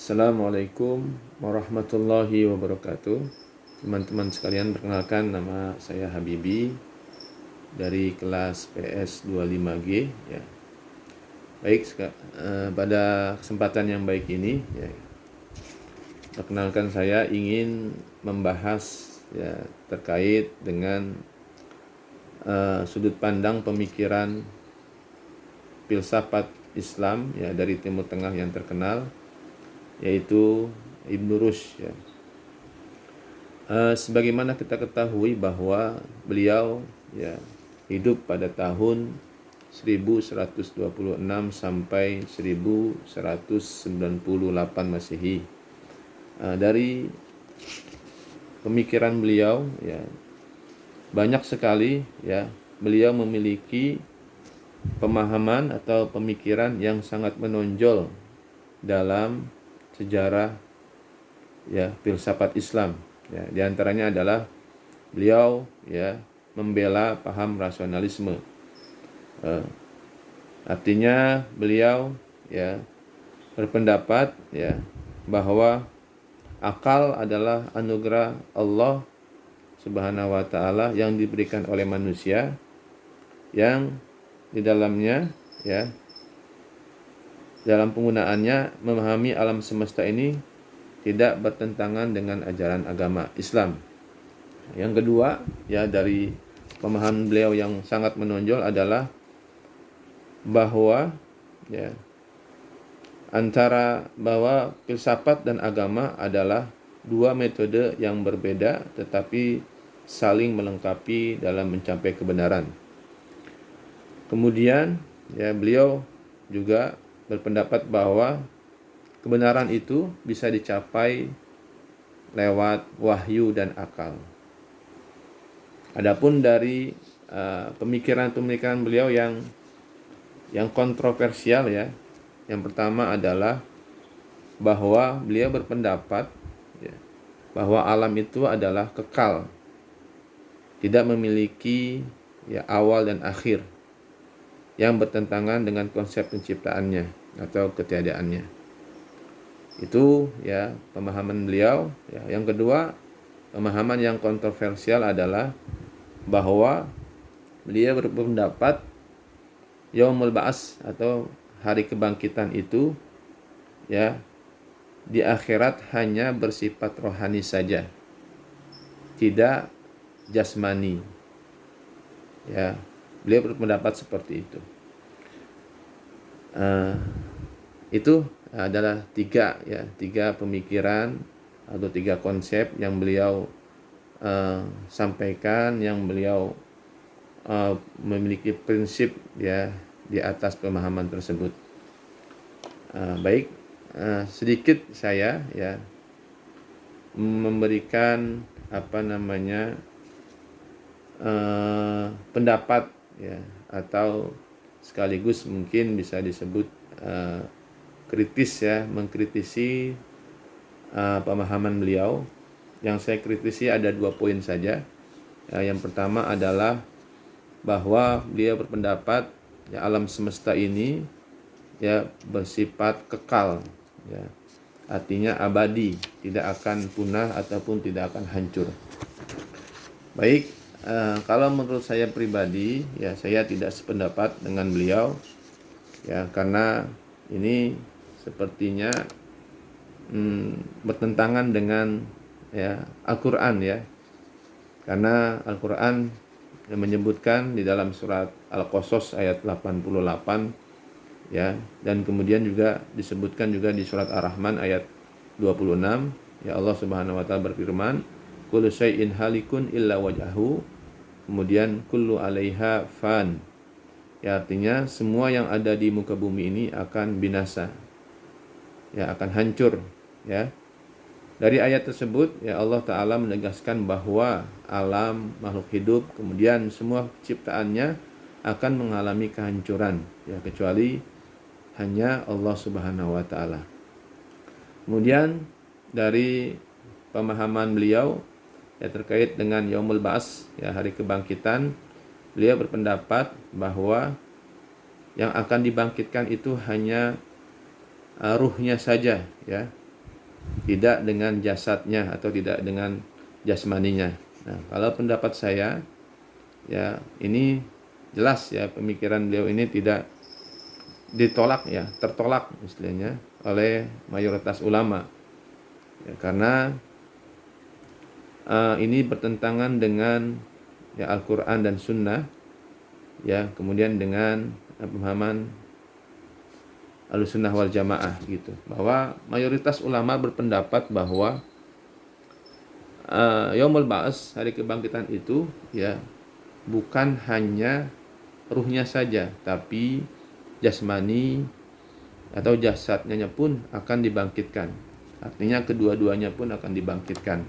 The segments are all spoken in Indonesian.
Assalamualaikum warahmatullahi wabarakatuh. Teman-teman sekalian, perkenalkan nama saya Habibi dari kelas PS 25G ya. Baik, pada kesempatan yang baik ini ya, perkenalkan saya ingin membahas ya terkait dengan sudut pandang pemikiran filsafat Islam ya dari Timur Tengah yang terkenal, yaitu Ibnu Rushd ya. Sebagaimana kita ketahui bahwa beliau ya hidup pada tahun 1126 sampai 1198 Masehi. Dari pemikiran beliau ya banyak sekali ya beliau memiliki pemahaman atau pemikiran yang sangat menonjol dalam sejarah ya filsafat Islam. Ya, di antaranya adalah beliau ya membela paham rasionalisme. Artinya beliau ya berpendapat ya bahwa akal adalah anugerah Allah Subhanahu wa taala yang diberikan oleh manusia, yang di dalamnya ya dalam penggunaannya memahami alam semesta ini tidak bertentangan dengan ajaran agama Islam. Yang kedua, ya dari pemahaman beliau yang sangat menonjol adalah bahwa ya bahwa filsafat dan agama adalah dua metode yang berbeda tetapi saling melengkapi dalam mencapai kebenaran. Kemudian ya beliau juga berpendapat bahwa kebenaran itu bisa dicapai lewat wahyu dan akal. Adapun dari pemikiran-pemikiran beliau yang kontroversial ya, yang pertama adalah bahwa beliau berpendapat ya, bahwa alam itu adalah kekal, tidak memiliki ya awal dan akhir, yang bertentangan dengan konsep penciptaannya atau ketiadaannya. Itu ya pemahaman beliau ya. Yang kedua, pemahaman yang kontroversial adalah bahwa beliau berpendapat Yaumul Ba'ats atau hari kebangkitan itu ya di akhirat hanya bersifat rohani saja, tidak jasmani. Ya, beliau berpendapat seperti itu. Itu adalah tiga pemikiran atau tiga konsep yang beliau sampaikan, yang beliau memiliki prinsip ya di atas pemahaman tersebut. Baik, sedikit saya ya memberikan pendapat ya, atau sekaligus mungkin bisa disebut kritis ya, mengkritisi pemahaman beliau. Yang saya kritisi ada 2 poin saja. Yang pertama adalah bahwa beliau berpendapat ya alam semesta ini ya bersifat kekal ya. Artinya abadi, tidak akan punah ataupun tidak akan hancur. Baik, kalau menurut saya pribadi ya saya tidak sependapat dengan beliau ya, karena ini sepertinya bertentangan dengan ya Al-Qur'an ya. Karena Al-Qur'an menyebutkan di dalam surat Al-Qasas ayat 88 ya, dan kemudian juga disebutkan juga di surat Ar-Rahman ayat 26 ya, Allah Subhanahu wa taala berfirman, kullu syai'in halikun illa wajhahu, kemudian kullu 'alaiha fan. Ya, artinya semua yang ada di muka bumi ini akan binasa. Ya, akan hancur, ya. Dari ayat tersebut ya Allah taala menegaskan bahwa alam, makhluk hidup, kemudian semua ciptaannya akan mengalami kehancuran, ya kecuali hanya Allah Subhanahu wa taala. Kemudian dari pemahaman beliau ya terkait dengan Yaumul Ba'ats ya hari kebangkitan, beliau berpendapat bahwa yang akan dibangkitkan itu hanya ruhnya saja ya, tidak dengan jasadnya atau tidak dengan jasmaninya. Nah, kalau pendapat saya, ya ini jelas ya, pemikiran beliau ini tidak ditolak ya, tertolak istilahnya oleh mayoritas ulama. Ya, karena ini bertentangan dengan ya Al-Qur'an dan Sunnah, ya, kemudian dengan pemahaman Ahlussunnah wal Jamaah gitu. Bahwa mayoritas ulama berpendapat bahwa Yaumul Ba'ats, hari kebangkitan itu ya bukan hanya ruhnya saja, tapi jasmani atau jasadnya pun akan dibangkitkan. Artinya kedua-duanya pun akan dibangkitkan.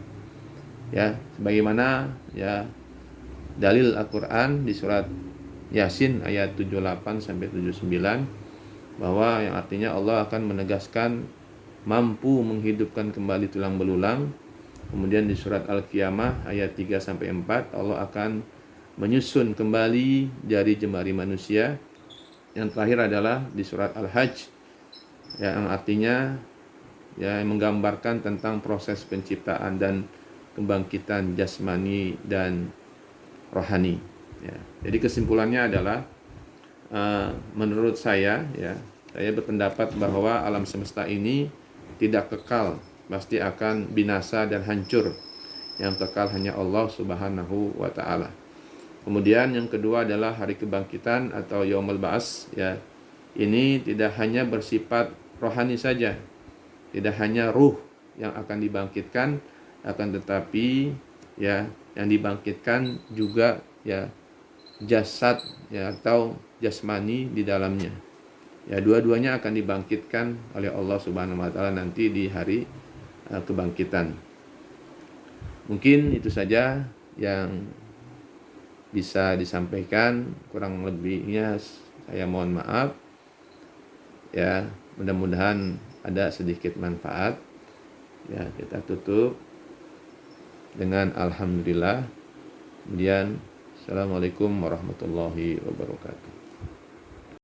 Ya, sebagaimana ya dalil Al-Qur'an di surat Yasin ayat 78 sampai 79 bahwa yang artinya Allah akan menegaskan mampu menghidupkan kembali tulang belulang. Kemudian di surat Al-Qiyamah ayat 3 sampai 4 Allah akan menyusun kembali jari jemari manusia. Yang terakhir adalah di surat Al-Hajj yang artinya ya menggambarkan tentang proses penciptaan dan kebangkitan jasmani dan rohani. Ya, jadi kesimpulannya adalah menurut saya ya, saya berpendapat bahwa alam semesta ini tidak kekal, pasti akan binasa dan hancur. Yang kekal hanya Allah Subhanahu wa taala. Kemudian yang kedua adalah hari kebangkitan atau Yaumul Ba'ats ya. Ini tidak hanya bersifat rohani saja. Tidak hanya ruh yang akan dibangkitkan, akan tetapi ya yang dibangkitkan juga ya jasad ya atau jasmani di dalamnya. Ya, dua-duanya akan dibangkitkan oleh Allah Subhanahu wa taala nanti di hari kebangkitan. Mungkin itu saja yang bisa disampaikan, kurang lebihnya saya mohon maaf. Ya, mudah-mudahan ada sedikit manfaat. Ya, kita tutup dengan alhamdulillah. Kemudian assalamualaikum warahmatullahi wabarakatuh.